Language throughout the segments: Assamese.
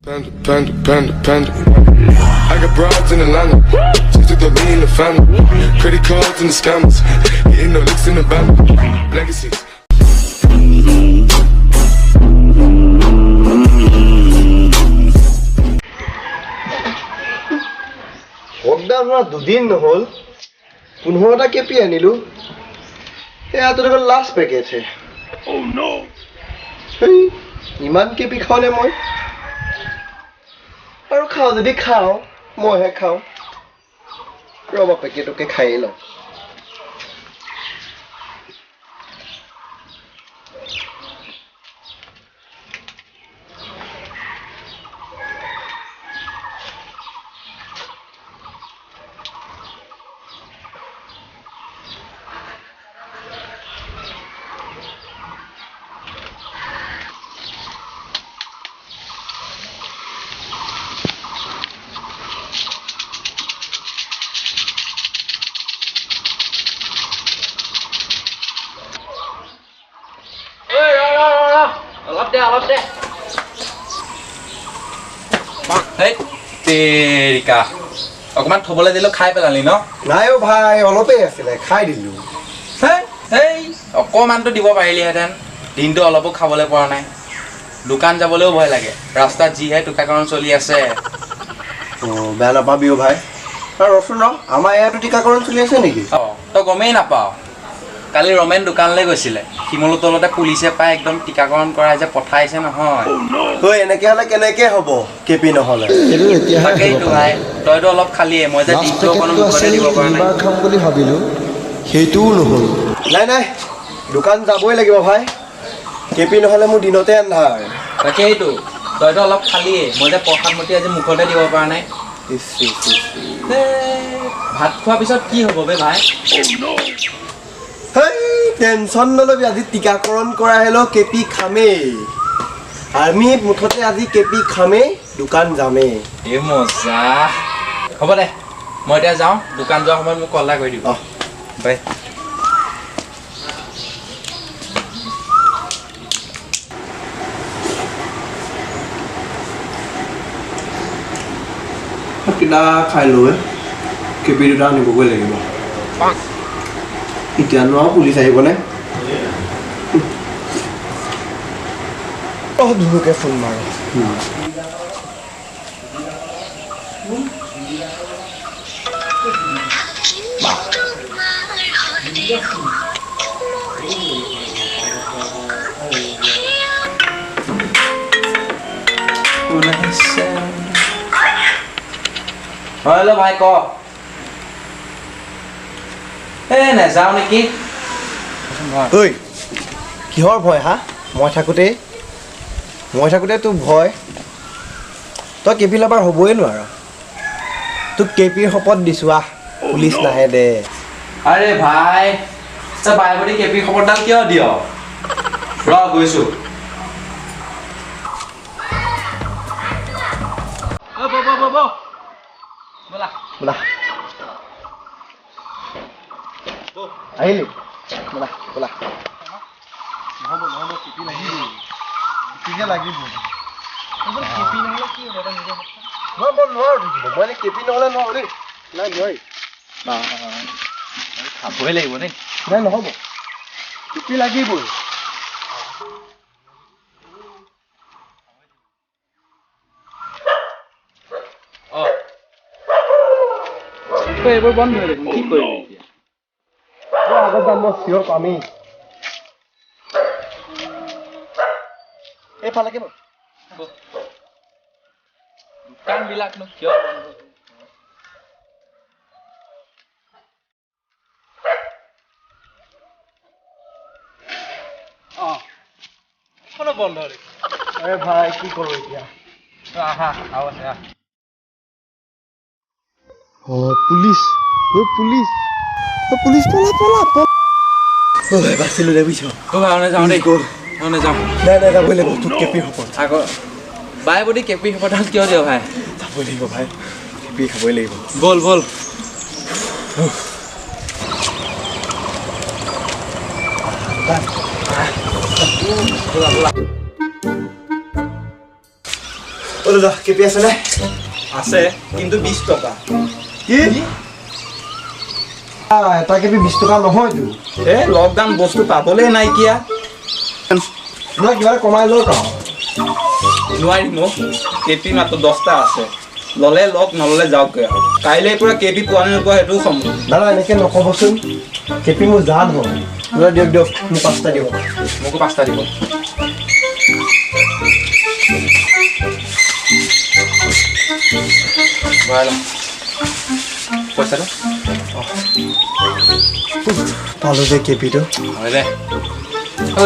Panda. I got broads in Atlanta. Just took the lean in the family. Credit cards and the scammers. Hitting no licks in the band. Legacies. Lockdown দুদিন নহল 15টা কেপি আনিলো এয়া তো দেখোন লাষ্ট পেকেজ হে Oh no ইমান কেপি খাওনে মই আৰু খাও যদি খাও মইহে খাও ৰবা পেকেটকে খাই লও অলপ দে হেই তেৰিকা অকমান থবলৈ দিলো খাই পেলালি ন নাই ও ভাই অলপেই আছিল খাই দিলো হেই অকমানটো দিব পাৰিলিহেঁতেন দিনটো অলপো খাবলৈ পৰা নাই দোকান যাবলৈও ভয় লাগে ৰাস্তাত যিহে টিকাকৰণ চলি আছে বেয়া নাপাবিও ভাই আৰু ৰচোন আমাৰ ইয়াতো টিকাকৰণ চলি আছে নেকি তই গমেই নাপাও কালি ৰমেন দোকানলৈ গৈছিলে শিমলু তলতে পুলিচে পাই একদম টিকাকৰণ কৰাই যে পঠাইছে নহয় ঐ এনেকে হলে কেনেকে হ'ব কেপি নহলে তাকেইতো ভাই তইতো অলপ খালিয়ে মই যে দিনটো অকণ মুখতে দিব পৰা নাই খাম বুলি ভাবিলো সেইটোও নহল নাই দোকান যাবই লাগিব ভাই কেপি নহলে মোৰ দিনতে আন্ধাৰ তাকেইতো তইতো অলপ খালিয়ে মই যে প্ৰসাদমতি আজি মুখতে দিব পৰা নাই ভাত খোৱাৰ পিছত কি হ'ব বে ভাই টেনচন নলবি আজি টিকাকৰণ কৰা হেলো কেপি খামেই আমি মুঠতে আজি কেপি খামেই দোকান যামেই এই মজা হ'ব দে মই এতিয়া যাওঁ দোকান যোৱাৰ সময়ত মোক কল এটা কৰি দিব বাই কিবা খাই লৈ কেপি দুটা আনিবগৈ লাগিব এতিয়া নোৱাৰ পুলিচ আহিবনে ধুনুকে ফোন মাৰো হেল্ল' ভাই ক নাযাওঁ নেকি ঐ কিহৰ ভয় হা মই থাকোঁতে তোৰ ভয় তই কেপি লাবাৰ হ'বই নোৱাৰ তোক কেপিৰ শপত দিছোঁ আহ পুলিচ নাহে দে আৰে ভাই তই বাই বুলি কেপি খবৰডাল কিয় দিয় ৰ গৈছো বোলা আহিলি বোলা নহ'ব কেপি লাগিব কেপি নহ'লে কি হ'ব নোৱাৰো মই কেপি নহ'লে নোৱাৰো দেই নাই নোৱাৰি খাবই লাগিব দেই নাই নহ'ব কেপি লাগিবই এইবোৰ বন্ধ হৈ দেখোন কি কৰিবি এতিয়া আগত যাম মই চিঞৰ পামেই এইফালেকে দোকানবিলাকনো কিয় বন্ধ বন্ধ ভাই কি কৰোঁ এতিয়া আহা আৰু আছে পুলিচ পলা বাচিলো দে বুজিছ যাওঁ দেই নাযাওঁ নাই যাবই লাগিব তোক কেপি শপত আকৌ বাই বুলি কেপি শপতডাল কিয় দিয় ভাই যাবই লাগিব ভাই কেপি খাবই লাগিব বল ও দাদা কেপি আছেনে আছে কিন্তু 20 টকা কি এটা কেপি 20 টকা নহয়তো লকডাউন বস্তু পাবলে নাইকিয়া নহয় কিবা কমাই লওক নোৱাৰিম কেপি মাত্ৰ 10টা আছে ললে লক নললে যাওকগৈ কাইলৈ পৰা কেপি পোৱা নোপোৱা সেইটো সম্ভৱ দাদা এনেকৈ নক'বচোন কেপি মোৰ জান হয় দাদা দিয়ক দিয়ক মোক 5টা দিব মোকো 5টা দিব পইচাটো পালোঁ যে কেপিটো হয় দে ঐ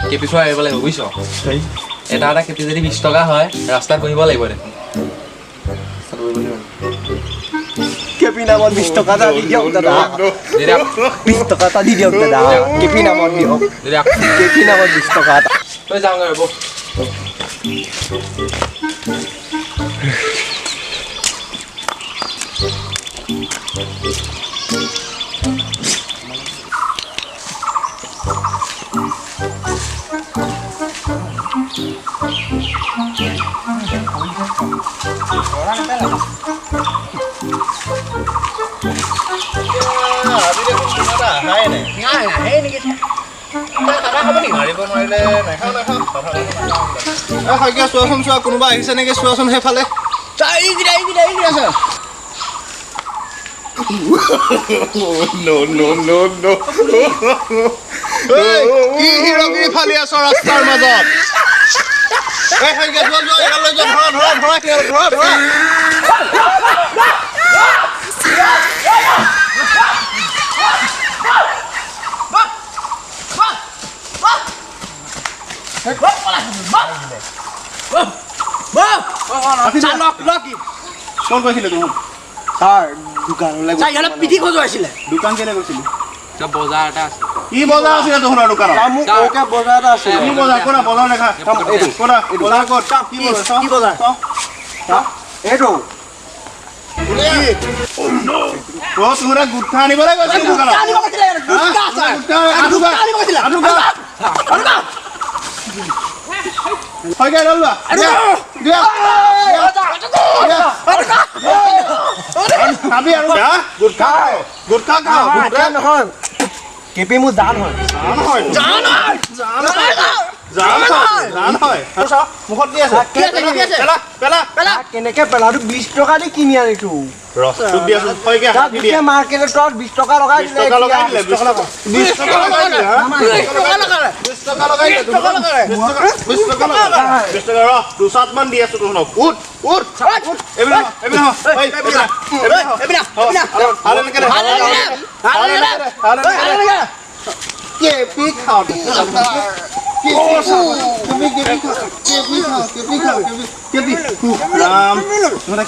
কেপি খোৱা আহিব লাগিব বুজিছ এটা কেপি যদি 20 টকা হয় ৰাস্তাত বহিব লাগিব দেখোন কেপি নামত 20 টকা এটা দি দিয়ক দাদা 20 টকা এটা দি দিয়ক দাদা কেপি নামত দিয়ক কেপি নামত 20 টকা এটা তই যাওঁগৈ ৰ'ব চোৱাচোন চোৱা কোনোবা আহিছে নেকি চোৱাচোন সেইফালে কি হিৰগিৰি ফালি আছ ৰাস্তাৰ মাজত কোন কৈছিলে তুমি ছাৰ দোকানলৈ পিঠি খজুৱাইছিলে দোকান কেলে গৈছিলি বজাৰ এটা আছে কি বজাৰ আছিলে তোমাৰ দোকানত মোক ওকে বজাৰ এটা আছে কি বজাৰ কৰা বজাৰ দেখা কৰা বজাৰ ক'ত কি বজাৰ এইটো তোমৰা গুটখা আনিবলৈ গৈছিলি দোকানত গুটখা খাওঁ নহয় কেপি মোৰ জান হয় মুখত কি আছে কেনেকে পেলাটো 20 টকা দি কিনি আনিছো মাৰ্কেটত 20 টকা লগাই দিলে দুচাতমান দি আছো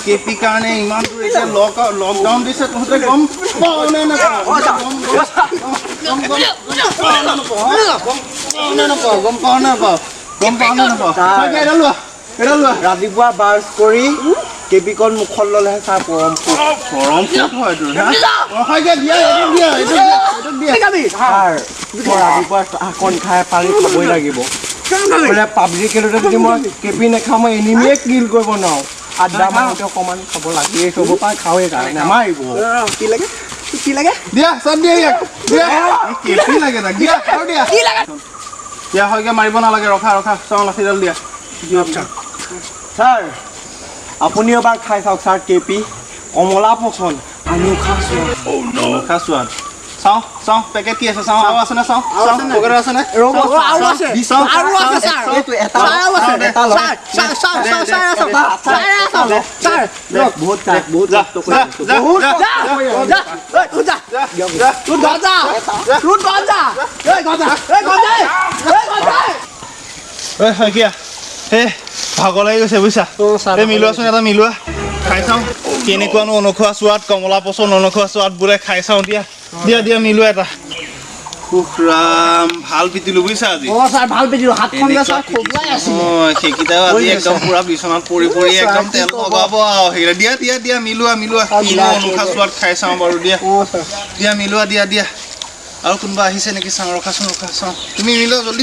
কেপি কাৰণে ইমান দূৰ এতিয়া লকডাউন দিছে তহঁতে গম পাওঁ নে ৰাতিপুৱা ব্ৰাছ কৰি কেপিকণ মুখত ল'লেহে চাহ পৰম ৰাতিপুৱা চাহকণ খাই পানী খাবই লাগিব পাব্লিকেটতে যদি মই কেপি নাখাওঁ মই এনিমিয়ে কিল কৰিব নোৱাৰোঁ আড্ডা মাৰোঁতে অকণমান খাব লাগিয়ে থ'ব পাৰে খাওঁৱেই কাৰণে নামাৰিব কি লাগে দিয়া চব দিয়া কেপি লাগে দিয়া হয়গে মাৰিব নালাগে ৰখা চাওঁ লাঠিডাল দিয়া ছাৰ আপুনি এবাৰ খাই চাওক ছাৰ কেপি কমলা পচন্দ আনুখা চোৱাদ চাওঁ পেকেট কি আছে চাওঁ আৰু আছে নে চাওঁ পকেট আছে নে ভাগৰ লাগি গৈছে বুজিছা মিলোৱাচোন এটা মিলোৱা খাই চাওঁ কেনেকুৱানো অনুখোৱা চোৱাত কমলা পচন্দ অনুখোৱা চোৱাত বোলে খাই চাওঁ দিয়া মিলোৱা এটা ভাল পিটিলো বুজিছা আজি সেইকেইটাও আজি একদম পুৰা বিচনাত পৰি একদম তেল লগাব আৰু সেইকেইটা দিয়া মিলোৱা কিনো অনুখা চোৱাত খাই চাওঁ বাৰু দিয়া মিলোৱা দিয়া আৰু কোনোবা আহিছে নেকি চাওঁ ৰখাচোন চাওঁ তুমি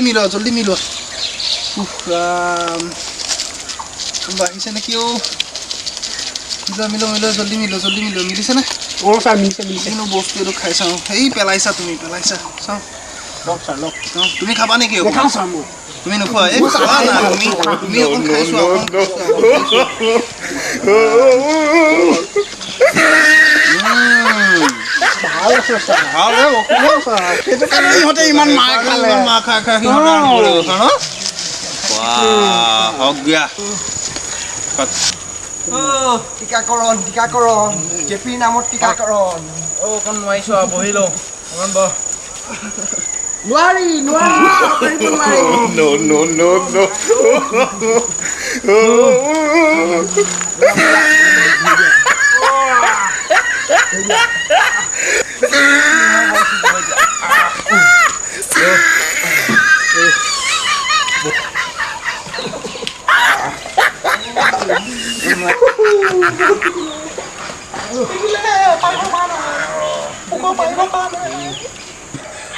মিলোৱা জল্দি মিলোৱা কোনোবা আহিছে নেকি অ' মিলো জল্দি মিলো মিলিছেনে অঁ ছাৰ মিলিছে কিনো বস্তু এইটো খাই চাওঁ সেই পেলাইছা চাওঁ লওক ছাৰ লওক তুমি খাবা নেকি দেখাওঁ ছাৰ মোক তুমি নোখোৱা এই খোৱা না তুমি অকণ খাইছো ভাল আছে ছাৰ ভাল সেইটো কাৰণে ইহঁতে ইমান মাৰ খালে হওক দিয়া টীকাকৰণ জেপিৰ নামত টীকাকৰণ অকণ নোৱাৰিছোঁ আৰু বহি লওঁ অকণ বহ নোৱাৰি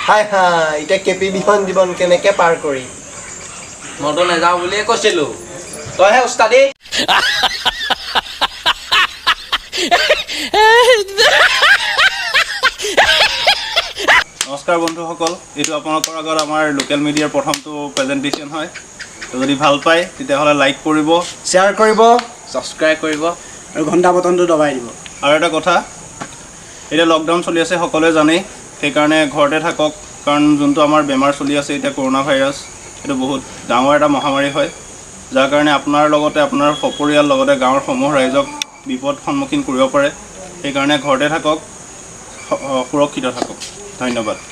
হাই এতিয়া কেপি বিহন জীৱন কেনেকে পাৰ কৰি মইতো নাযাওঁ বুলিয়ে কৈছিলোঁ তইহে উস্তাদি নমস্কাৰ বন্ধুসকল এইটো আপোনালোকৰ আগত আমাৰ লোকেল মিডিয়াৰ প্ৰথমটো প্ৰেজেণ্টেশ্যন হয় তো যদি ভাল পায় তেতিয়াহ'লে লাইক কৰিব শ্বেয়াৰ কৰিব ছাবস্ক্ৰাইব কৰিব আৰু ঘণ্টা বটনটো দবাই দিব আৰু এটা কথা এতিয়া লকডাউন চলি আছে সকলোৱে জানেই সেইকাৰণে ঘৰতে থাকক কাৰণ যোনটো আমাৰ বেমাৰ চলি আছে এতিয়া কৰোণা ভাইৰাছ এইটো বহুত ডাঙৰ এটা মহামাৰী হয় যাৰ কাৰণে আপোনাৰ লগতে আপোনাৰ সপৰিয়াল লগতে গাঁৱৰ সমূহ ৰাইজক বিপদ সন্মুখীন কৰিব পাৰে সেইকাৰণে ঘৰতে থাকক সুৰক্ষিত থাকক ধন্যবাদ